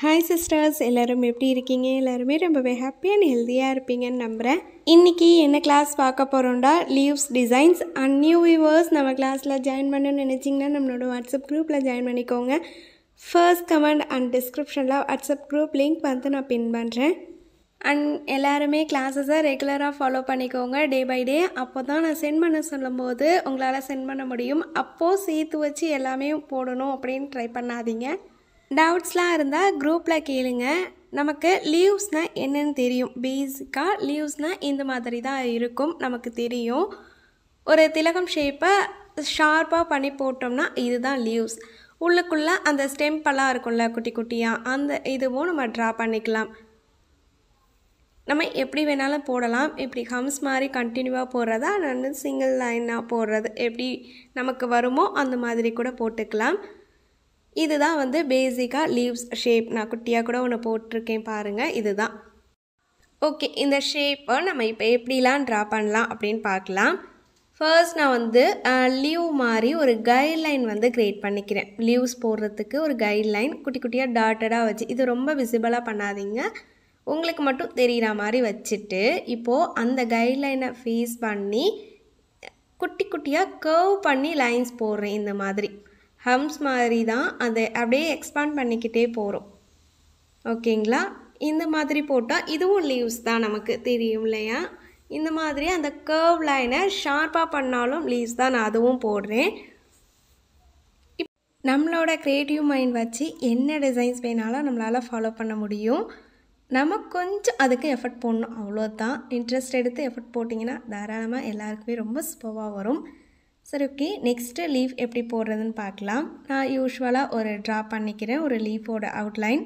Hi sisters, எல்லோரும் எப்படி இருக்கீங்க? எல்லாருமே ரொம்பவே ஹாப்பி அண்ட் ஹெல்த்தியாக இருப்பீங்கன்னு நம்புகிறேன். இன்றைக்கி என்ன கிளாஸ் பார்க்க போகிறோம்டா, leaves designs and new viewers நம்ம கிளாஸில் ஜாயின் பண்ணணும்னு நினச்சிங்கன்னா நம்மளோட வாட்ஸ்அப் குரூப்பில் ஜாயின் பண்ணிக்கோங்க. ஃபர்ஸ்ட் கமெண்ட் அண்ட் டிஸ்கிரிப்ஷனில் வாட்ஸ்அப் குரூப் லிங்க் வந்து நான் பின் பண்ணுறேன். அண்ட் எல்லாருமே கிளாஸஸை ரெகுலராக ஃபாலோ பண்ணிக்கோங்க டே பை டே. அப்போ தான் நான் சென்ட் பண்ண சொல்லும்போது உங்களால் சென்ட் பண்ண முடியும். அப்போது சேர்த்து வச்சு எல்லாமே போடணும் அப்படின்னு ட்ரை பண்ணாதீங்க. டவுட்ஸ்லாம் இருந்தால் குரூப்பில் கேளுங்க. நமக்கு லீவ்ஸ்னால் என்னென்னு தெரியும். பேசிக்காக லீவ்ஸ்னால் இந்த மாதிரி தான் இருக்கும், நமக்கு தெரியும். ஒரு திலகம் ஷேப்பை ஷார்ப்பாக பண்ணி போட்டோம்னா இதுதான் லீவ்ஸ். உள்ளுக்குள்ளே அந்த ஸ்டெம்பெல்லாம் இருக்கும்ல குட்டி குட்டியாக, அந்த இதுவும் நம்ம ட்ரா பண்ணிக்கலாம். நம்ம எப்படி வேணாலும் போடலாம். இப்படி ஹம்ஸ் மாதிரி கண்டினியூவாக போடுறதா, நான் சிங்கிள் லைனாக போடுறது எப்படி நமக்கு வருமோ அந்த மாதிரி கூட போட்டுக்கலாம். இதுதான் வந்து பேசிக்காக லீவ்ஸ் ஷேப். நான் குட்டியாக கூட ஒன்று போட்டிருக்கேன் பாருங்கள், இதுதான். ஓகே, இந்த ஷேப்பை நம்ம இப்போ எப்படிலாம் ட்ரா பண்ணலாம் அப்படின்னு பார்க்கலாம். ஃபர்ஸ்ட் நான் வந்து லீவ் மாதிரி ஒரு கைட்லைன் வந்து க்ரியேட் பண்ணிக்கிறேன். லீவ்ஸ் போடுறதுக்கு ஒரு கைட்லைன் குட்டி குட்டியாக டாட்டடாக வச்சு, இது ரொம்ப விசிபிளாக பண்ணாதீங்க, உங்களுக்கு மட்டும் தெரிகிற மாதிரி வச்சுட்டு, இப்போது அந்த கைட்லைனை ஃபேஸ் பண்ணி குட்டி குட்டியாக கர்வ் பண்ணி லைன்ஸ் போடுறேன். இந்த மாதிரி ஹம்ஸ் மாதிரி தான், அதை அப்படியே எக்ஸ்பாண்ட் பண்ணிக்கிட்டே போகிறோம். ஓகேங்களா? இந்த மாதிரி போட்டால் இதுவும் லீவ்ஸ் தான், நமக்கு தெரியும் இல்லையா? இந்த மாதிரி அந்த கர்வ் லைனை ஷார்ப்பாக பண்ணாலும் லீவ்ஸ் தான், நான் அதுவும் போடுறேன். நம்மளோட க்ரியேட்டிவ் மைண்ட் வச்சு என்ன டிசைன்ஸ் வேணாலும் நம்மளால் ஃபாலோ பண்ண முடியும். நம்ம கொஞ்சம் அதுக்கு எஃபர்ட் போடணும், அவ்வளோதான். இன்ட்ரெஸ்ட் எடுத்து எஃபர்ட் போட்டிங்கன்னா தாராளமாக எல்லாருக்குமே ரொம்ப சூப்பராக வரும். சரி, ஓகே, நெக்ஸ்ட்டு லீஃப் எப்படி போடுறதுன்னு பார்க்கலாம். நான் யூஸ்வலாக ஒரு ட்ரா பண்ணிக்கிறேன், ஒரு லீஃபோட அவுட்லைன்.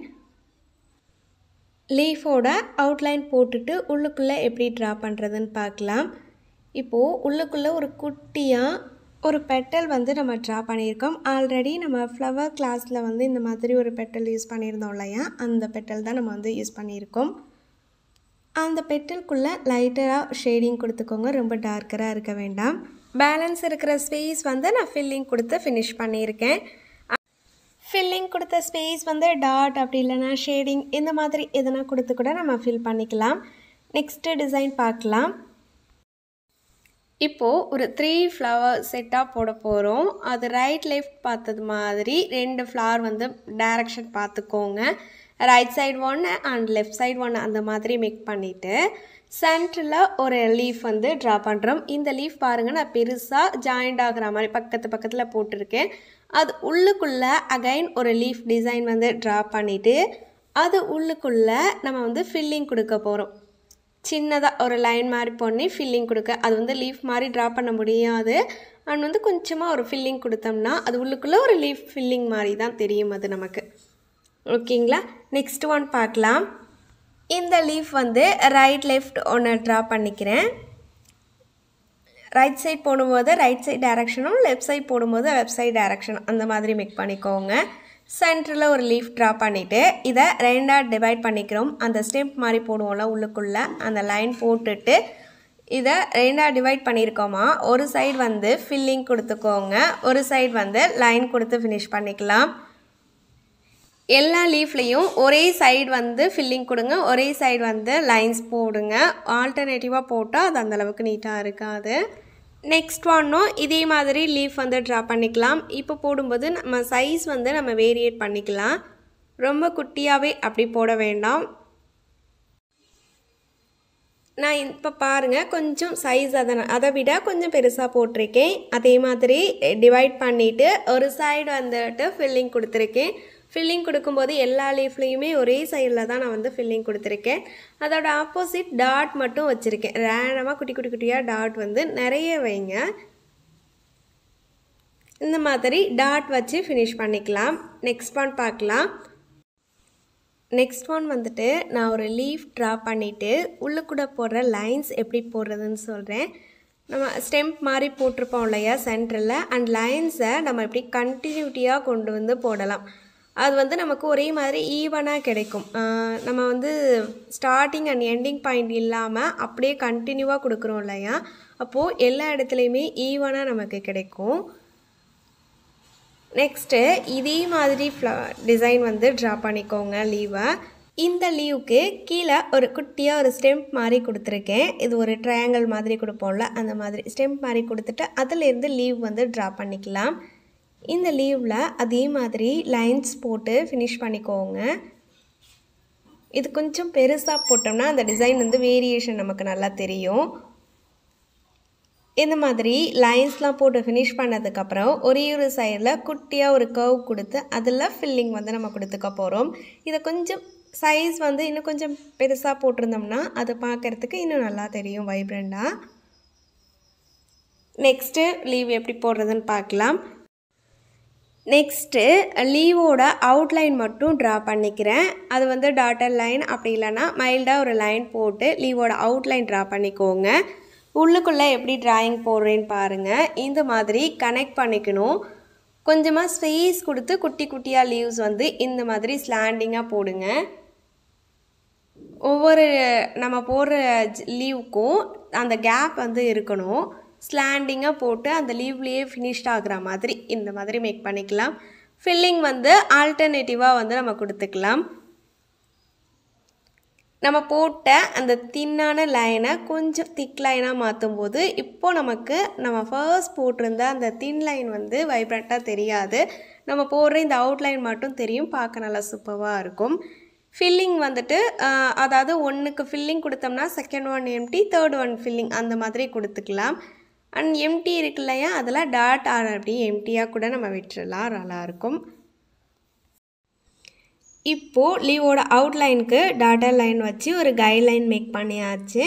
லீஃபோட அவுட்லைன் போட்டுட்டு உள்ளுக்குள்ளே எப்படி ட்ரா பண்ணுறதுன்னு பார்க்கலாம். இப்போது உள்ளுக்குள்ளே ஒரு குட்டியாக ஒரு பெட்டல் வந்து நம்ம ட்ரா பண்ணியிருக்கோம். ஆல்ரெடி நம்ம ஃப்ளவர் கிளாஸில் வந்து இந்த மாதிரி ஒரு பெட்டல் யூஸ் பண்ணியிருந்தோம் இல்லையா, அந்த பெட்டல் தான் நம்ம வந்து யூஸ் பண்ணியிருக்கோம். அந்த பெட்டலுக்குள்ளே லைட்டாக ஷேடிங் கொடுத்துக்கோங்க, ரொம்ப டார்க்கராக இருக்க வேண்டாம். பேலன்ஸ் இருக்கிற ஸ்பேஸ் வந்து நான் ஃபில்லிங் கொடுத்து ஃபினிஷ் பண்ணியிருக்கேன். ஃபில்லிங் கொடுத்த ஸ்பேஸ் வந்து டாட் அப்படி இல்லைனா ஷேடிங் இந்த மாதிரி எதனா கொடுத்து கூட நம்ம ஃபில் பண்ணிக்கலாம். நெக்ஸ்ட்டு டிசைன் பார்க்கலாம். இப்போது ஒரு 3 ஃப்ளவர் செட்டாக போட போகிறோம். அது ரைட் லெஃப்ட் பார்த்தது மாதிரி 2 ஃப்ளவர் வந்து டைரக்ஷன் பார்த்துக்கோங்க. ரைட் சைடு ஒன்று அண்ட் லெஃப்ட் சைடு ஒன்று, அந்த மாதிரி மேக் பண்ணிவிட்டு சென்டரில் ஒரு லீஃப் வந்து ட்ரா பண்ணுறோம். இந்த லீஃப் பாருங்கள், நான் பெருசாக ஜாயிண்ட் ஆகிற மாதிரி பக்கத்தில் போட்டிருக்கேன். அது உள்ளுக்குள்ளே அகைன் ஒரு லீஃப் டிசைன் வந்து ட்ரா பண்ணிவிட்டு அது உள்ளுக்குள்ளே நம்ம வந்து ஃபில்லிங் கொடுக்க போகிறோம். சின்னதாக ஒரு லைன் மாதிரி பண்ணி ஃபில்லிங் கொடுக்க, அது வந்து லீஃப் மாதிரி ட்ரா பண்ண முடியாது. அண்ட் வந்து கொஞ்சமாக ஒரு ஃபில்லிங் கொடுத்தோம்னா அது உள்ளுக்குள்ளே ஒரு லீஃப் ஃபில்லிங் மாதிரி தான் தெரியும் அது நமக்கு. ஓகேங்களா? நெக்ஸ்ட் ஒன் பார்க்கலாம். இந்த லீஃப் வந்து ரைட் லெஃப்ட் ஒன்று ட்ரா பண்ணிக்கிறேன். ரைட் சைட் போடும்போது ரைட் சைட் டைரக்ஷனும், லெஃப்ட் சைட் போடும்போது லெஃப்ட் சைட் டைரக்ஷனும், அந்த மாதிரி மேக் பண்ணிக்கோங்க. சென்டரில் ஒரு லீஃப் ட்ரா பண்ணிவிட்டு இதை 2ஆக டிவைட் பண்ணிக்கிறோம். அந்த ஸ்டெம்ப் மாதிரி போடுவோம்ல உள்ளுக்குள்ளே, அந்த லைன் போட்டுட்டு இதை 2ஆக டிவைட் பண்ணியிருக்கோமா, ஒரு சைடு வந்து ஃபில்லிங் கொடுத்துக்கோங்க, ஒரு சைடு வந்து லைன் கொடுத்து ஃபினிஷ் பண்ணிக்கலாம். எல்லா லீஃப்லேயும் ஒரே சைடு வந்து ஃபில்லிங் கொடுங்க, ஒரே சைடு வந்து லைன்ஸ் போடுங்க. ஆல்டர்னேட்டிவாக போட்டால் அது அந்தளவுக்கு நீட்டாக இருக்காது. நெக்ஸ்ட் ஒன்றும் இதே மாதிரி லீஃப் வந்து ட்ரா பண்ணிக்கலாம். இப்போ போடும்போது நம்ம சைஸ் வந்து நம்ம வேரியேட் பண்ணிக்கலாம். ரொம்ப குட்டியாகவே அப்படி போட வேண்டாம். நான் இப்போ பாருங்கள், கொஞ்சம் சைஸ் அதை விட கொஞ்சம் பெருசாக போட்டிருக்கேன். அதே மாதிரி டிவைட் பண்ணிவிட்டு ஒரு சைடு வந்துட்டு ஃபில்லிங் கொடுத்துருக்கேன். ஃபில்லிங் கொடுக்கும்போது எல்லா லீஃப்லேயுமே ஒரே சைடில் தான் நான் வந்து ஃபில்லிங் கொடுத்துருக்கேன். அதோட ஆப்போசிட் டாட் மட்டும் வச்சுருக்கேன். ரேண்டமாக குட்டி குட்டியாக டாட் வந்து நிறைய வைங்க. இந்த மாதிரி டாட் வச்சு ஃபினிஷ் பண்ணிக்கலாம். நெக்ஸ்ட் ஒன் பார்க்கலாம். நெக்ஸ்ட் ஒன் வந்துட்டு நான் ஒரு லீஃப் ட்ரா பண்ணிவிட்டு உள்ளுக்கூட போடுற லைன்ஸ் எப்படி போடுறதுன்னு சொல்கிறேன். நம்ம ஸ்டெம்ப் மாதிரி போட்டிருப்போம் இல்லையா சென்டரில், அண்ட் லைன்ஸை நம்ம இப்படி கண்டினியூட்டியாக கொண்டு வந்து போடலாம். அது வந்து நமக்கு ஒரே மாதிரி ஈவனாக கிடைக்கும். நம்ம வந்து ஸ்டார்டிங் அண்ட் எண்டிங் பாயிண்ட் இல்லாமல் அப்படியே கண்டினியூவாக கொடுக்குறோம் இல்லையா, அப்போது எல்லா இடத்துலையுமே ஈவனாக நமக்கு கிடைக்கும். நெக்ஸ்ட்டு இதே மாதிரி டிசைன் வந்து ட்ரா பண்ணிக்கோங்க லீவை. இந்த லீவுக்கு கீழே ஒரு குட்டியாக ஒரு ஸ்டெம்ப் மாதிரி கொடுத்துருக்கேன். இது ஒரு ட்ரையாங்கிள் மாதிரி கொடுப்போம்ல, அந்த மாதிரி ஸ்டெம்ப் மாதிரி கொடுத்துட்டு அதிலேருந்து லீவ் வந்து ட்ரா பண்ணிக்கலாம். இந்த லீவில் அதே மாதிரி லைன்ஸ் போட்டு ஃபினிஷ் பண்ணிக்கோங்க. இது கொஞ்சம் பெருசாக போட்டோம்னா அந்த டிசைன் வந்து வேரியேஷன் நமக்கு நல்லா தெரியும். இந்த மாதிரி லைன்ஸ்லாம் போட்டு ஃபினிஷ் பண்ணதுக்கப்புறம் ஒரே ஒரு சைடில் குட்டியாக ஒரு கர்வ் கொடுத்து அதில் ஃபில்லிங் வந்து நம்ம கொடுத்துக்க போகிறோம். இதை கொஞ்சம் சைஸ் வந்து இன்னும் கொஞ்சம் பெருசாக போட்டிருந்தோம்னா அது பார்க்குறதுக்கு இன்னும் நல்லா தெரியும் வைப்ரண்டாக. நெக்ஸ்ட்டு லீவ் எப்படி போடுறதுன்னு பார்க்கலாம். நெக்ஸ்ட்டு லீவோட அவுட்லைன் மட்டும் ட்ரா பண்ணிக்கிறேன். அது வந்து டாட்டர் லைன் அப்படி இல்லைன்னா மைல்டாக ஒரு லைன் போட்டு லீவோட அவுட்லைன் ட்ரா பண்ணிக்கோங்க. உள்ளுக்குள்ளே எப்படி ட்ராயிங் போடுறேன்னு பாருங்கள். இந்த மாதிரி கனெக்ட் பண்ணிக்கணும். கொஞ்சமாக ஸ்பேஸ் கொடுத்து குட்டி குட்டியாக லீவ்ஸ் வந்து இந்த மாதிரி ஸ்லாண்டிங்காக போடுங்க. ஒவ்வொரு நம்ம போடுற லீவுக்கும் அந்த கேப் வந்து இருக்கணும். ஸ்லாண்டிங்காக போட்டு அந்த லீவ்லேயே ஃபினிஷ்ட் ஆகிற மாதிரி இந்த மாதிரி மேக் பண்ணிக்கலாம். ஃபில்லிங் வந்து ஆல்டர்னேட்டிவாக வந்து நம்ம கொடுத்துக்கலாம். நம்ம போட்ட அந்த தின்னான லைனை கொஞ்சம் திக் லைனாக மாற்றும் போது இப்போது நமக்கு நம்ம ஃபர்ஸ்ட் போட்டிருந்த அந்த தின் லைன் வந்து வைப்ரண்ட்டாக தெரியாது. நம்ம போடுற இந்த அவுட்லைன் மட்டும் தெரியும். பார்க்க நல்லா சூப்பராக இருக்கும். ஃபில்லிங் வந்துட்டு அதாவது ஒன்றுக்கு ஃபில்லிங் கொடுத்தோம்னா second one empty, third one filling அந்த மாதிரி கொடுத்துக்கலாம். அண்ட் எம்டி இருக்கு இல்லையா, அதெல்லாம் டாட் ஆர் அப்படி எம்டியாக கூட நம்ம விட்டுறலாம், நல்லாயிருக்கும். இப்போது லீவோட அவுட்லைனுக்கு டாட்டர் லைன் வச்சு ஒரு கைட்லைன் மேக் பண்ணியாச்சு.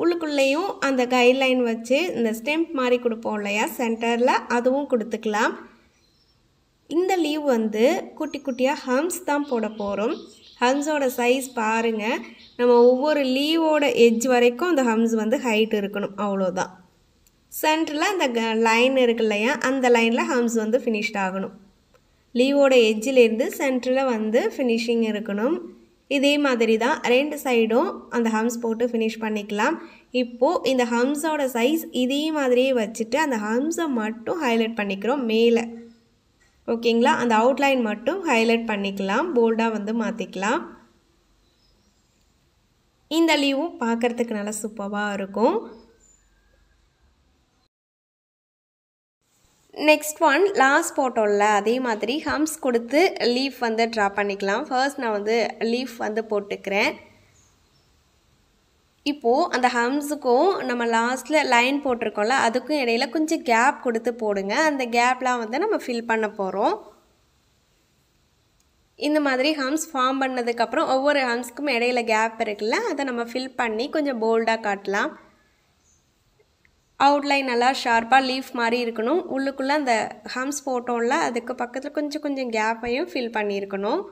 உள்ளுக்குள்ளேயும் அந்த கைட்லைன் வச்சு இந்த ஸ்டெம்ப் மாதிரி கொடுப்போம் இல்லையா சென்டரில், அதுவும் கொடுத்துக்கலாம். இந்த லீவ் வந்து குட்டி குட்டியாக ஹம்ஸ் தான் போட போகிறோம். ஹம்ஸோட சைஸ் பாருங்கள். நம்ம ஒவ்வொரு லீவோட எட்ஜ் வரைக்கும் அந்த ஹம்ஸ் வந்து ஹைட் இருக்கணும், அவ்வளோதான். சென்டரில் அந்த லைன் இருக்கு இல்லையா, அந்த லைனில் ஹம்ஸ் வந்து ஃபினிஷ்ட் ஆகணும். லீவோட எட்ஜிலேருந்து சென்டரில் வந்து ஃபினிஷிங் இருக்கணும். இதே மாதிரி தான் ரெண்டு சைடும் அந்த ஹம்ஸ் போட்டு ஃபினிஷ் பண்ணிக்கலாம். இப்போது இந்த ஹம்ஸோட சைஸ் இதே மாதிரியே வச்சுட்டு அந்த ஹம்ஸை மட்டும் ஹைலைட் பண்ணிக்கிறோம் மேலே. ஓகேங்களா, அந்த அவுட்லைன் மட்டும் ஹைலைட் பண்ணிக்கலாம், போல்டாக வந்து மாற்றிக்கலாம். இந்த லீவும் பார்க்குறதுக்கு நல்லா சூப்பராக இருக்கும். நெக்ஸ்ட் ஒன் லாஸ்ட் போட்டோம்ல அதே மாதிரி ஹம்ஸ் கொடுத்து லீஃப் வந்து ட்ரா பண்ணிக்கலாம். ஃபர்ஸ்ட் நான் வந்து லீஃப் வந்து போட்டுக்கிறேன். இப்போது அந்த ஹம்ஸுக்கும் நம்ம லாஸ்ட்டில் லைன் போட்டிருக்கோம்ல அதுக்கும் இடையில கொஞ்சம் கேப் கொடுத்து போடுங்க. அந்த கேப்லாம் வந்து நம்ம ஃபில் பண்ண போகிறோம். இந்த மாதிரி ஹம்ஸ் ஃபார்ம் பண்ணதுக்கப்புறம் ஒவ்வொரு ஹம்ஸ்க்கும் இடையில கேப் இருக்குல்ல, அதை நம்ம ஃபில் பண்ணி கொஞ்சம் போல்டாக காட்டலாம். அவுட்லைன் நல்லா ஷார்ப்பாக லீஃப் மாதிரி இருக்கணும். உள்ளுக்குள்ளே அந்த ஹம்ஸ் போட்டோம்ல அதுக்கு பக்கத்தில் கொஞ்சம் கொஞ்சம் கேப்பையும் ஃபில் பண்ணியிருக்கணும்.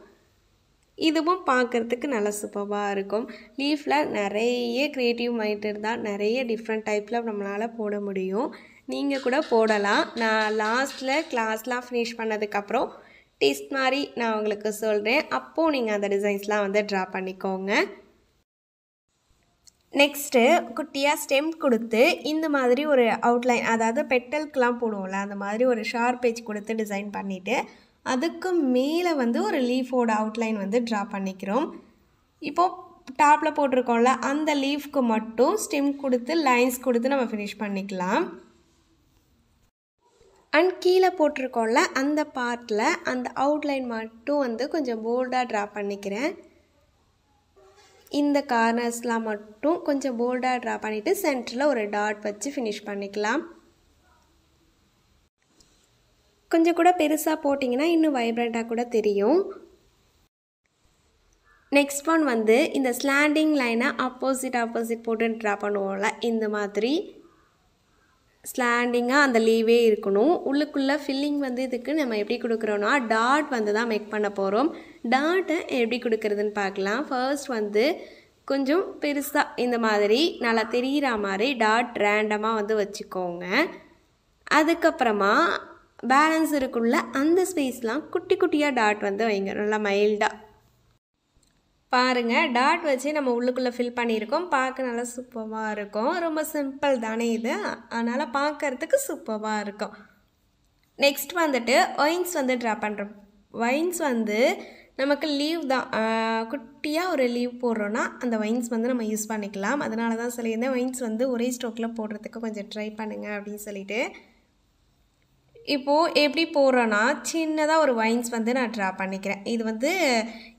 இதுவும் பார்க்குறதுக்கு நல்லா சூப்பராக இருக்கும். லீஃபில் நிறைய க்ரியேட்டிவ் மைண்ட் இருந்தால் நிறைய டிஃப்ரெண்ட் டைப்பில் நம்மளால் போட முடியும். நீங்கள் கூட போடலாம். நான் லாஸ்ட்டில் கிளாஸ்லாம் ஃபினிஷ் பண்ணதுக்கப்புறம் டெஸ்ட் மாதிரி நான் உங்களுக்கு சொல்கிறேன். அப்போது நீங்கள் அந்த டிசைன்ஸ்லாம் வந்து ட்ரா பண்ணிக்கோங்க. நெக்ஸ்ட்டு குட்டியாக ஸ்டெம் கொடுத்து இந்த மாதிரி ஒரு அவுட்லைன், அதாவது பெட்டல்க்கெலாம் போடுவோம்ல அந்த மாதிரி ஒரு ஷார்ப் எட்ஜ் கொடுத்து டிசைன் பண்ணிவிட்டு அதுக்கு மேலே வந்து ஒரு லீஃபோட அவுட்லைன் வந்து ட்ரா பண்ணிக்கிறோம். இப்போது டாப்பில் போட்டிருக்கோம்ல அந்த லீஃப்க்கு மட்டும் ஸ்டெம் கொடுத்து லைன்ஸ் கொடுத்து நம்ம ஃபினிஷ் பண்ணிக்கலாம். அண்ட் கீழே போட்டிருக்கோம்ல அந்த பார்ட்டில் அந்த அவுட்லைன் மட்டும் வந்து கொஞ்சம் போல்டாக ட்ரா பண்ணிக்கிறேன். இந்த கார்னர்ஸ்லாம் மட்டும் கொஞ்சம் போல்டாக ட்ரா பண்ணிவிட்டு சென்டரில் ஒரு டாட் வச்சு ஃபினிஷ் பண்ணிக்கலாம். கொஞ்சம் கூட பெருசாக போட்டிங்கன்னா இன்னும் வைப்ரண்ட்டாக கூட தெரியும். நெக்ஸ்ட் ஒன் வந்து இந்த ஸ்லாண்டிங் லைனை ஆப்போசிட் போட்டு ட்ரா பண்ணுவோம்ல இந்த மாதிரி ஸ்லாண்டிங்காக அந்த லீவே இருக்கணும். உள்ளுக்குள்ளே ஃபில்லிங் வந்து இதுக்கு நம்ம எப்படி கொடுக்குறோன்னா டாட் வந்து தான் மேக் பண்ண போகிறோம். டாட்டை எப்படி கொடுக்குறதுன்னு பார்க்கலாம். ஃபர்ஸ்ட் வந்து கொஞ்சம் பெருசாக இந்த மாதிரி நல்லா தெரிகிற மாதிரி டாட் ரேண்டமாக வந்து வச்சுக்கோங்க. அதுக்கப்புறமா பேலன்ஸ் இருக்குள்ள அந்த ஸ்பேஸ்லாம் குட்டி குட்டியாக டாட் வந்து வைங்க, நல்லா மைல்டாக. பாருங்கள், டாட் வச்சு நம்ம உள்ளுக்குள்ளே ஃபில் பண்ணியிருக்கோம். பார்க்க நல்லா சூப்பராக இருக்கும். ரொம்ப சிம்பிள் தானே இது, அதனால் பார்க்கறதுக்கு சூப்பராக இருக்கும். நெக்ஸ்ட் வந்துட்டு ஒயின்ஸ் வந்து ட்ரா பண்ணுறோம். ஒயின்ஸ் வந்து நமக்கு லீவ் தான், குட்டியாக ஒரு லீவ் போடுறோன்னா அந்த ஒயின்ஸ் வந்து நம்ம யூஸ் பண்ணிக்கலாம். அதனால தான் சொல்லியிருந்தேன் ஒயின்ஸ் வந்து ஒரே ஸ்ட்ரோக்கில் போடுறதுக்கு கொஞ்சம் ட்ரை பண்ணுங்கள் அப்படின்னு சொல்லிட்டு. இப்போது எப்படி போடுறோன்னா சின்னதாக ஒரு ஒயின்ஸ் வந்து நான் ட்ரா பண்ணிக்கிறேன். இது வந்து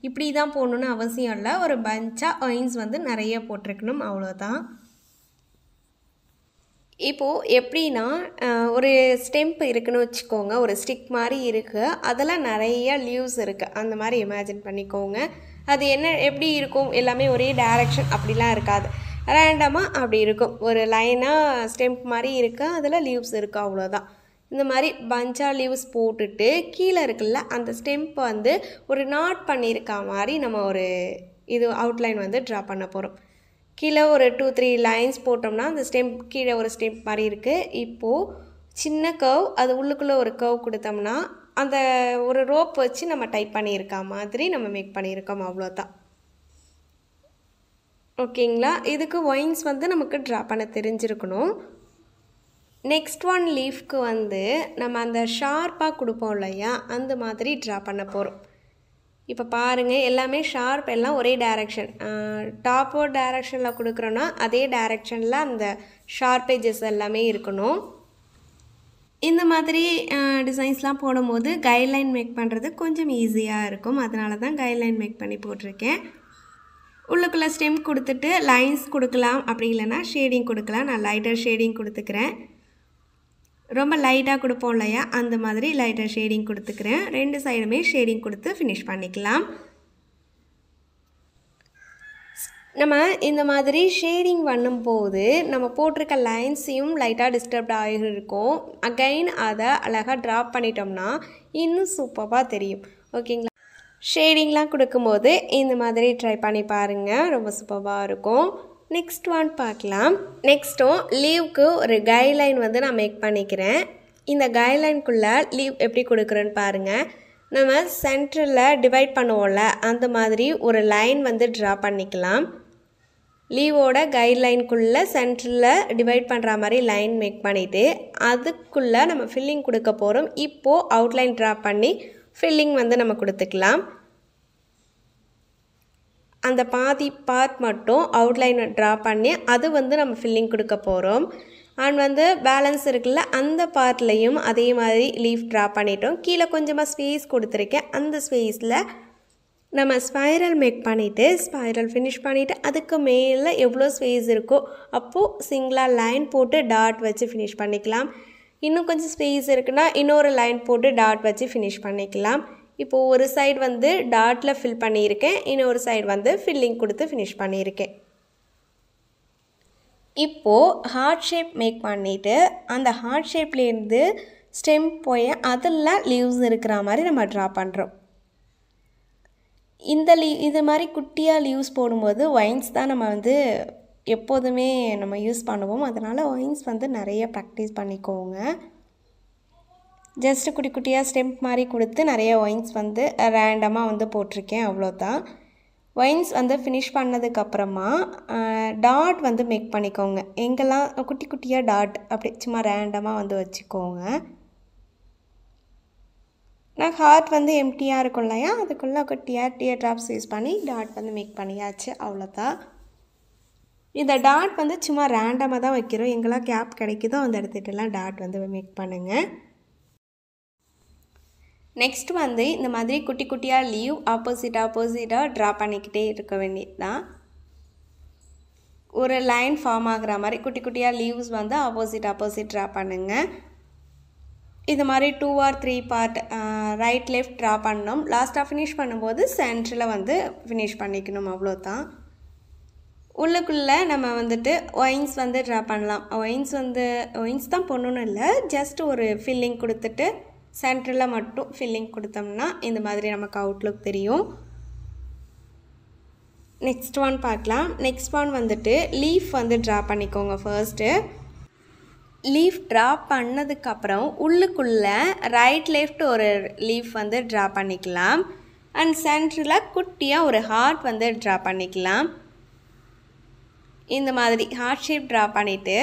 இப்படி தான் போடணுன்னு அவசியம் இல்லை, ஒரு பஞ்சாக ஒயின்ஸ் வந்து நிறைய போட்டிருக்கணும், அவ்வளோதான். இப்போது எப்படின்னா ஒரு ஸ்டெம்ப் இருக்குன்னு வச்சுக்கோங்க, ஒரு ஸ்டிக் மாதிரி இருக்குது, அதெல்லாம் நிறைய லீவ்ஸ் இருக்குது, அந்த மாதிரி இமேஜின் பண்ணிக்கோங்க. அது என்ன எப்படி இருக்கும், எல்லாமே ஒரே டைரக்ஷன் அப்படிலாம் இருக்காது, ரேண்டமாக அப்படி இருக்கும். ஒரு லைனாக ஸ்டெம்ப் மாதிரி இருக்குது, அதில் லீவ்ஸ் இருக்குது, அவ்வளோதான். இந்த மாதிரி பஞ்சாக லீவ்ஸ் போட்டுட்டு கீழே இருக்குல்ல அந்த ஸ்டெம்ப் வந்து ஒரு நாட் பண்ணியிருக்கா மாதிரி நம்ம ஒரு இது அவுட்லைன் வந்து ட்ரா பண்ண போகிறோம். கீழே ஒரு 2-3 லைன்ஸ் போட்டோம்னா அந்த ஸ்டெம்ப் கீழே ஒரு ஸ்டெம்ப் மாதிரி இருக்குது. இப்போது சின்ன கர்வ், அது உள்ளுக்குள்ளே ஒரு கர்வ் கொடுத்தோம்னா அந்த ஒரு ரோப் வச்சு நம்ம டைப் பண்ணியிருக்கா மாதிரி நம்ம மேக் பண்ணியிருக்கோம், அவ்வளோதான். ஓகேங்களா? இதுக்கு ஒயின்ஸ் வந்து நமக்கு ட்ரா பண்ண தெரிஞ்சிருக்கணும். நெக்ஸ்ட் ஒன் லீஃப்க்கு வந்து நம்ம அந்த ஷார்ப்பாக கொடுப்போம் இல்லையா, அந்த மாதிரி ட்ரா பண்ண போகிறோம். இப்போ பாருங்கள், எல்லாமே ஷார்ப், எல்லாம் ஒரே டைரக்ஷன். டாப்போ டைரக்ஷனில் கொடுக்குறோன்னா அதே டைரக்ஷனில் அந்த ஷார்ப் எட்ஜஸ் எல்லாமே இருக்கணும். இந்த மாதிரி டிசைன்ஸ்லாம் போடும்போது கைட்லைன் மேக் பண்ணுறது கொஞ்சம் ஈஸியாக இருக்கும், அதனால தான் கைட்லைன் மேக் பண்ணி போட்டிருக்கேன். உள்ளுக்குள்ளே ஸ்டெம் கொடுத்துட்டு லைன்ஸ் கொடுக்கலாம், அப்படி இல்லைன்னா ஷேடிங் கொடுக்கலாம். நான் லைட்டாக ஷேடிங் கொடுத்துக்கிறேன், ரொம்ப லைட்டாக கொடுப்போம் இல்லையா, அந்த மாதிரி லைட்டாக ஷேடிங் கொடுத்துக்கிறேன். ரெண்டு சைடுமே ஷேடிங் கொடுத்து ஃபினிஷ் பண்ணிக்கலாம். நம்ம இந்த மாதிரி ஷேடிங் பண்ணும்போது நம்ம போட்டிருக்க லைன்ஸையும் லைட்டாக டிஸ்டர்ப்ட் ஆகிருக்கும். அகைன் அதை அழகாக ட்ராப் பண்ணிட்டோம்னா இன்னும் சூப்பராக தெரியும். ஓகேங்களா? ஷேடிங்லாம் கொடுக்கும்போது இந்த மாதிரி ட்ரை பண்ணி பாருங்கள், ரொம்ப சூப்பராக இருக்கும். நெக்ஸ்ட் ஒன் பார்க்கலாம். நெக்ஸ்ட்டும் லீவுக்கு ஒரு கைட்லைன் வந்து நான் மேக் பண்ணிக்கிறேன். இந்த கைட்லைனுக்குள்ளே லீவ் எப்படி கொடுக்குறேன்னு பாருங்கள். நம்ம சென்டரில் டிவைட் பண்ணுவோம்ல, அந்த மாதிரி ஒரு லைன் வந்து ட்ரா பண்ணிக்கலாம். லீவோட கைட்லைனுக்குள்ளே சென்டரில் டிவைட் பண்ணுற மாதிரி லைன் மேக் பண்ணிவிட்டு அதுக்குள்ளே நம்ம ஃபில்லிங் கொடுக்க போகிறோம். இப்போது அவுட்லைன் ட்ரா பண்ணி ஃபில்லிங் வந்து நம்ம கொடுத்துக்கலாம். அந்த பாதி பார்ட் மட்டும் அவுட்லைன் ட்ரா பண்ணி அது வந்து நம்ம ஃபில்லிங் கொடுக்க போகிறோம். அண்ட் வந்து பேலன்ஸ் இருக்குல்ல, அந்த பார்ட்லேயும் அதே மாதிரி லீஃப் ட்ரா பண்ணிட்டோம். கீழே கொஞ்சமாக ஸ்பேஸ் கொடுத்துருக்கேன், அந்த ஸ்பேஸில் நம்ம ஸ்பைரல் மேக் பண்ணிவிட்டு ஸ்பைரல் ஃபினிஷ் பண்ணிவிட்டு அதுக்கு மேலே எவ்வளோ ஸ்பேஸ் இருக்கோ அப்போது சிங்கிளாக லைன் போட்டு டாட் வச்சு ஃபினிஷ் பண்ணிக்கலாம். இன்னும் கொஞ்சம் ஸ்பேஸ் இருக்குன்னா இன்னொரு லைன் போட்டு டாட் வச்சு ஃபினிஷ் பண்ணிக்கலாம். இப்போது ஒரு சைடு வந்து டாட்டில் ஃபில் பண்ணியிருக்கேன், இன்னொரு சைடு வந்து ஃபில்லிங் கொடுத்து ஃபினிஷ் பண்ணியிருக்கேன். இப்போது ஹார்ட் ஷேப் மேக் பண்ணிவிட்டு அந்த ஹார்ட் ஷேப்லேருந்து ஸ்டெம் போய் அதில் லீவ்ஸ் இருக்கிற மாதிரி நம்ம ட்ரா பண்ணுறோம். இந்த இது மாதிரி குட்டியாக லீவ்ஸ் போடும்போது ஒயின்ஸ் தான் நம்ம வந்து எப்போதுமே நம்ம யூஸ் பண்ணுவோம். அதனால் ஒயின்ஸ் வந்து நிறைய ப்ராக்டிஸ் பண்ணிக்கோங்க. ஜஸ்ட்டு குட்டி குட்டியாக ஸ்டெம்ப் மாதிரி கொடுத்து நிறைய ஒயின்ஸ் வந்து ரேண்டமாக வந்து போட்டிருக்கேன், அவ்வளோதான். ஒயின்ஸ் வந்து ஃபினிஷ் பண்ணதுக்கப்புறமா டாட் வந்து மேக் பண்ணிக்கோங்க. எங்கெல்லாம் குட்டி குட்டியாக டாட் அப்படி சும்மா ரேண்டமாக வந்து வச்சுக்கோங்க. நான் ஹார்ட் வந்து எம்டியாக இருக்கும் இல்லையா, அதுக்குள்ளே குட்டியாக டியர் ட்ராப்ஸ் யூஸ் பண்ணி டாட் வந்து மேக் பண்ணியாச்சு, அவ்வளோதான். இந்த டாட் வந்து சும்மா ரேண்டமாக தான் வைக்கிறோம், எங்கெல்லாம் கேப் கிடைக்குதோ அந்த இடத்துட்டெல்லாம் டாட் வந்து மேக் பண்ணுங்கள். நெக்ஸ்ட் வந்து இந்த மாதிரி குட்டி குட்டியாக லீவ் ஆப்போசிட்டாக ட்ரா பண்ணிக்கிட்டே இருக்க வேண்டியது தான். ஒரு லைன் ஃபார்ம் ஆகிற மாதிரி குட்டி குட்டியாக லீவ்ஸ் வந்து ஆப்போசிட் ட்ரா பண்ணுங்கள். இது மாதிரி 2 or 3 part right left draw பண்ணணும். லாஸ்ட்டாக ஃபினிஷ் பண்ணும்போது சென்டரில் வந்து ஃபினிஷ் பண்ணிக்கணும், அவ்வளோதான். உள்ளுக்குள்ளே நம்ம வந்துட்டு ஒயின்ஸ் வந்து ட்ரா பண்ணலாம். ஒயின்ஸ் தான் பண்ணணும் இல்லை, ஜஸ்ட் ஒரு ஃபில்லிங் கொடுத்துட்டு சென்டரில் மட்டும் ஃபில்லிங் கொடுத்தோம்னா இந்த மாதிரி நமக்கு அவுட்லுக் தெரியும். நெக்ஸ்ட் ஒன் பார்க்கலாம். நெக்ஸ்ட் ஒன் வந்துட்டு லீஃப் வந்து ட்ரா பண்ணிக்கோங்க. ஃபர்ஸ்ட்டு லீஃப் ட்ரா பண்ணதுக்கப்புறம் உள்ளுக்குள்ளே ரைட் லெஃப்ட் ஒரு லீஃப் வந்து ட்ரா பண்ணிக்கலாம். அண்ட் சென்டரில் குட்டியாக ஒரு ஹார்ட் வந்து ட்ரா பண்ணிக்கலாம். இந்த மாதிரி ஹார்ட் ஷேப் ட்ரா பண்ணிவிட்டு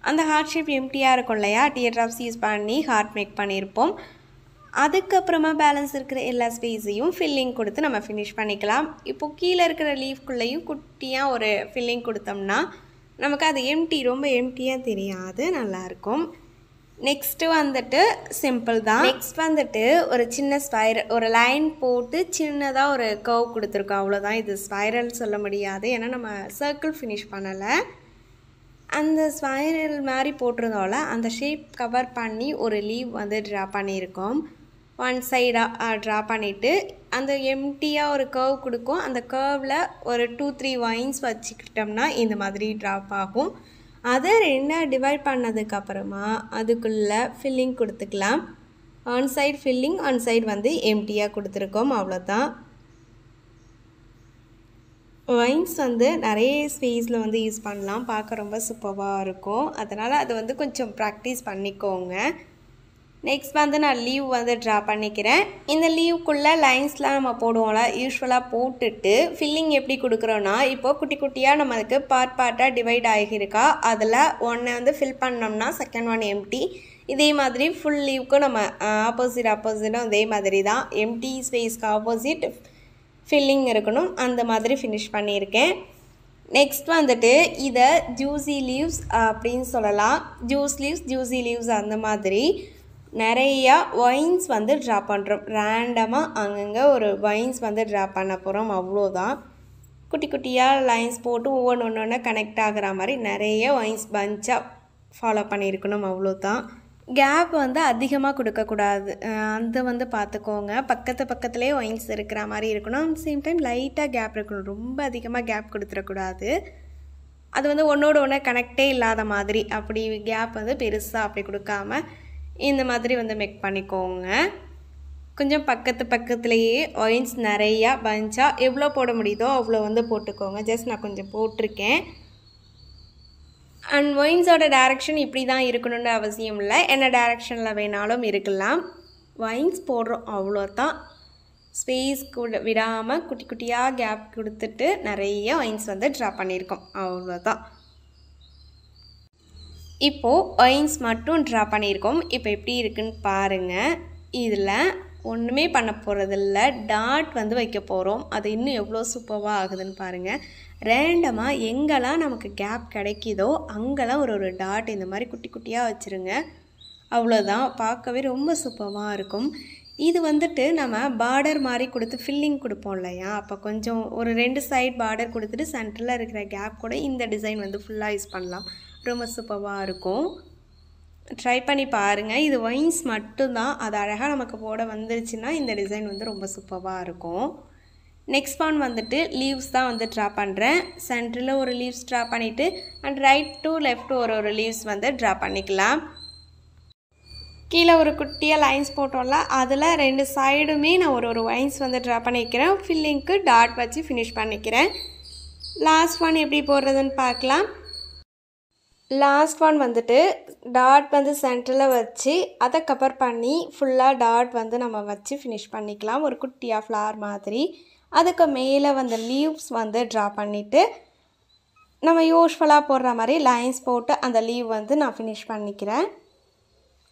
அந்த ஹார்ட் ஷேப் எம்டியாக இருக்கும் இல்லையா, டியர் ட்ராப்ஸ் யூஸ் பண்ணி ஹார்ட் மேக் பண்ணியிருப்போம். அதுக்கப்புறமா பேலன்ஸ் இருக்கிற எல்லா ஸ்பேஸையும் ஃபில்லிங் கொடுத்து நம்ம ஃபினிஷ் பண்ணிக்கலாம். இப்போது கீழே இருக்கிற லீஃப்குள்ளேயும் குட்டியாக ஒரு ஃபில்லிங் கொடுத்தோம்னா நமக்கு அது ரொம்ப எம்டியாக தெரியாது, நல்லாயிருக்கும். நெக்ஸ்ட்டு வந்துட்டு சிம்பிள் தான். நெக்ஸ்ட் வந்துட்டு ஒரு சின்ன ஸ்பைரல், ஒரு லைன் போட்டு சின்னதாக ஒரு கர்வ் கொடுத்துருக்கோம், அவ்வளோதான். இது ஸ்பைரல் சொல்ல முடியாது, ஏன்னா நம்ம சர்க்கிள் ஃபினிஷ் பண்ணலை. அந்த ஸ்பைரல் மாதிரி போட்டிருந்தோம்ல, அந்த ஷேப் கவர் பண்ணி ஒரு லீவ் வந்து ட்ரா பண்ணியிருக்கோம். ஒன் சைடாக ட்ரா பண்ணிவிட்டு அந்த எம்டியாக ஒரு கர்வ் கொடுக்கும். அந்த கர்வில் ஒரு 2-3 வைன்ஸ் வச்சுக்கிட்டோம்னா இந்த மாதிரி ட்ராப் ஆகும். அதை ரெண்டாக டிவைட் பண்ணதுக்கப்புறமா அதுக்குள்ளே ஃபில்லிங் கொடுத்துக்கலாம். On side filling, on side வந்து எம்டியாக கொடுத்துருக்கோம், அவ்வளோதான். வைன்ஸ் வந்து நிறைய ஸ்பேஸில் வந்து யூஸ் பண்ணலாம், பார்க்க ரொம்ப சூப்பராக இருக்கும். அதனால் அது வந்து கொஞ்சம் ப்ராக்டிஸ் பண்ணிக்கோங்க. நெக்ஸ்ட் வந்து நான் லீவ் வந்து ட்ரா பண்ணிக்கிறேன். இந்த லீவுக்குள்ளே லைன்ஸ்லாம் நம்ம போடுவோம்ல, யூஸ்வலாக போட்டுட்டு ஃபில்லிங் எப்படி கொடுக்குறோன்னா, இப்போது குட்டி குட்டியாக நம்மளுக்கு பார்ட்டாக டிவைட் ஆகியிருக்கா, அதில் ஒன்றை வந்து ஃபில் பண்ணோம்னா செகண்ட் ஒன் எம்டி. இதே மாதிரி ஃபுல் லீவுக்கும் நம்ம ஆப்போசிட்டும் இதே மாதிரி தான், எம்டி ஸ்பேஸ்க்கு ஆப்போசிட் ஃபில்லிங் இருக்கணும், அந்த மாதிரி ஃபினிஷ் பண்ணியிருக்கேன். நெக்ஸ்ட் வந்துட்டு இதை ஜூஸி லீவ்ஸ் அப்படின்னு சொல்லலாம். ஜூஸி லீவ்ஸ் அந்த மாதிரி நிறையா வைன்ஸ் வந்து ட்ரா பண்ணுறோம். ரேண்டமாக அங்கங்கே ஒரு வைன்ஸ் வந்து ட்ரா பண்ண போகிறோம், அவ்வளோதான். குட்டி குட்டியாக லைன்ஸ் போட்டு ஒவ்வொன்று கனெக்ட் ஆகிற மாதிரி நிறைய வைன்ஸ் பஞ்சாக ஃபாலோ பண்ணியிருக்கணும், அவ்வளோதான். கேப் வந்து அதிகமாக கொடுக்கக்கூடாது, அந்த வந்து பார்த்துக்கோங்க. பக்கத்துலேயே வைன்ஸ் இருக்கிற மாதிரி இருக்கணும். சேம் டைம் லைட்டாக கேப் இருக்கணும், ரொம்ப அதிகமாக கேப் கொடுத்துடக்கூடாது. அது வந்து ஒன்றோட ஒன்று கனெக்டே இல்லாத மாதிரி, அப்படி கேப் வந்து பெருசாக அப்படி கொடுக்காம இந்த மாதிரி வந்து மேக் பண்ணிக்கோங்க. கொஞ்சம் பக்கத்துலேயே வைன்ஸ் நிறையா பஞ்சாக எவ்வளோ போட முடியுதோ அவ்வளோ வந்து போட்டுக்கோங்க. ஜஸ்ட் நான் கொஞ்சம் போட்டிருக்கேன். அண்ட் வைன்ஸோட டைரக்ஷன் இப்படி தான் இருக்கணுன்ற அவசியம் இல்லை, என்ன டைரக்ஷனில் வேணாலும் இருக்கலாம். வைன்ஸ் போடுறோம், அவ்வளோதான். ஸ்பேஸ் கூட விடாமல் குட்டி குட்டியாக கேப் கொடுத்துட்டு நிறைய வைன்ஸ் வந்து ட்ரா பண்ணியிருக்கோம், அவ்வளோதான். இப்போது வைன்ஸ் மட்டும் ட்ரா பண்ணியிருக்கோம். இப்போ எப்படி இருக்குன்னு பாருங்கள். இதில் ஒன்றுமே பண்ண போகிறதில்ல, டாட் வந்து வைக்க போகிறோம். அது இன்னும் எவ்வளோ சூப்பராக ஆகுதுன்னு பாருங்கள். ரேண்டமாக எங்கெல்லாம் நமக்கு கேப் கிடைக்கிதோ அங்கெல்லாம் ஒரு டாட் இந்த மாதிரி குட்டி குட்டியாக வச்சுருங்க, அவ்வளோதான். பார்க்கவே ரொம்ப சூப்பராக இருக்கும். இது வந்துட்டு நம்ம பார்டர் மாதிரி கொடுத்து ஃபில்லிங் கொடுப்போம் இல்லையா, அப்போ கொஞ்சம் ஒரு 2 சைட் பார்டர் கொடுத்துட்டு சென்டரில் இருக்கிற கேப் கூட இந்த டிசைன் வந்து ஃபுல்லாக யூஸ் பண்ணலாம், ரொம்ப சூப்பராக இருக்கும். ட்ரை பண்ணி பாருங்கள். இது வைன்ஸ் மட்டும்தான், அது அழகாக நமக்கு போட வந்துருச்சுன்னா இந்த டிசைன் வந்து ரொம்ப சூப்பராக இருக்கும். நெக்ஸ்ட் ஒன் வந்துட்டு லீவ்ஸ் தான் வந்து ட்ரா பண்ணுறேன். சென்டரில் ஒரு லீவ்ஸ் ட்ரா பண்ணிவிட்டு அண்ட் ரைட் டு லெஃப்ட் ஒரு லீவ்ஸ் வந்து ட்ரா பண்ணிக்கலாம். கீழே ஒரு குட்டியாக லைன்ஸ் போட்டோம்ல, அதில் 2 சைடுமே நான் ஒரு வைன்ஸ் வந்து ட்ரா பண்ணிக்கிறேன். ஃபில்லிங்க்கு டாட் வச்சு ஃபினிஷ் பண்ணிக்கிறேன். லாஸ்ட் ஒன் எப்படி போடுறதுன்னு பார்க்கலாம். லாஸ்ட் ஒன் வந்துட்டு டாட் வந்து சென்டரில் வச்சு அதை கவர் பண்ணி ஃபுல்லாக டாட் வந்து நம்ம வச்சு ஃபினிஷ் பண்ணிக்கலாம், ஒரு குட்டியாக ஃப்ளார் மாதிரி. அதுக்கு மேலே வந்து லீவ்ஸ் வந்து ட்ரா பண்ணிவிட்டு நம்ம யூஸ்வலாக போடுற மாதிரி லைன்ஸ் போட்டு அந்த லீவ் வந்து நான் ஃபினிஷ் பண்ணிக்கிறேன்.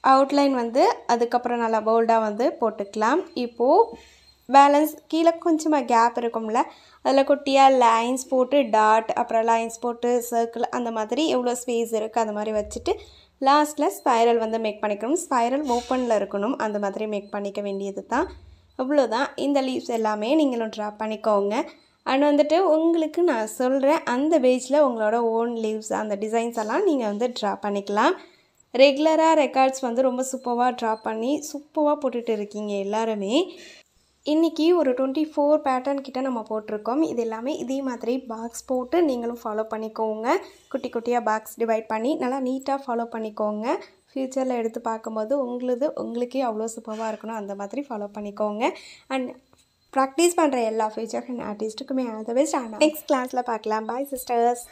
அவுட்லைன் வந்து அதுக்கப்புறம் நல்லா போல்டாக வந்து போட்டுக்கலாம். இப்போது பேலன்ஸ் கீழே கொஞ்சமாக கேப் இருக்கும்ல, அதில் குட்டியாக லைன்ஸ் போட்டு டாட், அப்புறம் லைன்ஸ் போட்டு சர்க்கிள், அந்த மாதிரி எவ்வளோ ஸ்பேஸ் இருக்குது அந்த மாதிரி வச்சுட்டு லாஸ்ட்டில் ஸ்பைரல் வந்து மேக் பண்ணிக்கணும். ஸ்பைரல் ஓப்பனில் இருக்கணும், அந்த மாதிரி மேக் பண்ணிக்க வேண்டியது தான், அவ்வளோதான். இந்த லீவ்ஸ் எல்லாமே நீங்களும் ட்ரா பண்ணிக்கோங்க. அண்ட் வந்துட்டு உங்களுக்கு நான் சொல்கிறேன், அந்த பேஜில் உங்களோட ஓன் லீவ்ஸ் அந்த டிசைன்ஸ் எல்லாம் நீங்கள் வந்து ட்ரா பண்ணிக்கலாம். ரெகுலராக ரெக்கார்ட்ஸ் வந்து ரொம்ப சூப்பராக ட்ரா பண்ணி சூப்பராக போட்டுட்டு இருக்கீங்க எல்லாருமே. இன்றைக்கி ஒரு 24 பேட்டர்ன் கிட்ட நம்ம போட்டிருக்கோம். இது எல்லாமே இதே மாதிரி பாக்ஸ் போட்டு நீங்களும் ஃபாலோ பண்ணிக்கோங்க. குட்டி குட்டியாக பாக்ஸ் டிவைட் பண்ணி நல்லா நீட்டாக ஃபாலோ பண்ணிக்கோங்க. ஃப்யூச்சரில் எடுத்து பார்க்கும்போது உங்களுக்கே அவ்வளோ சூப்பராக இருக்கணும், அந்த மாதிரி ஃபாலோ பண்ணிக்கோங்க. அண்ட் ப்ராக்டிஸ் பண்ணுற எல்லா ஃபியூச்சர் ஆர்டிஸ்ட்டுக்குமே ஆல் தி பெஸ்ட். நெக்ஸ்ட் கிளாஸில் பார்க்கலாம். Bye sisters.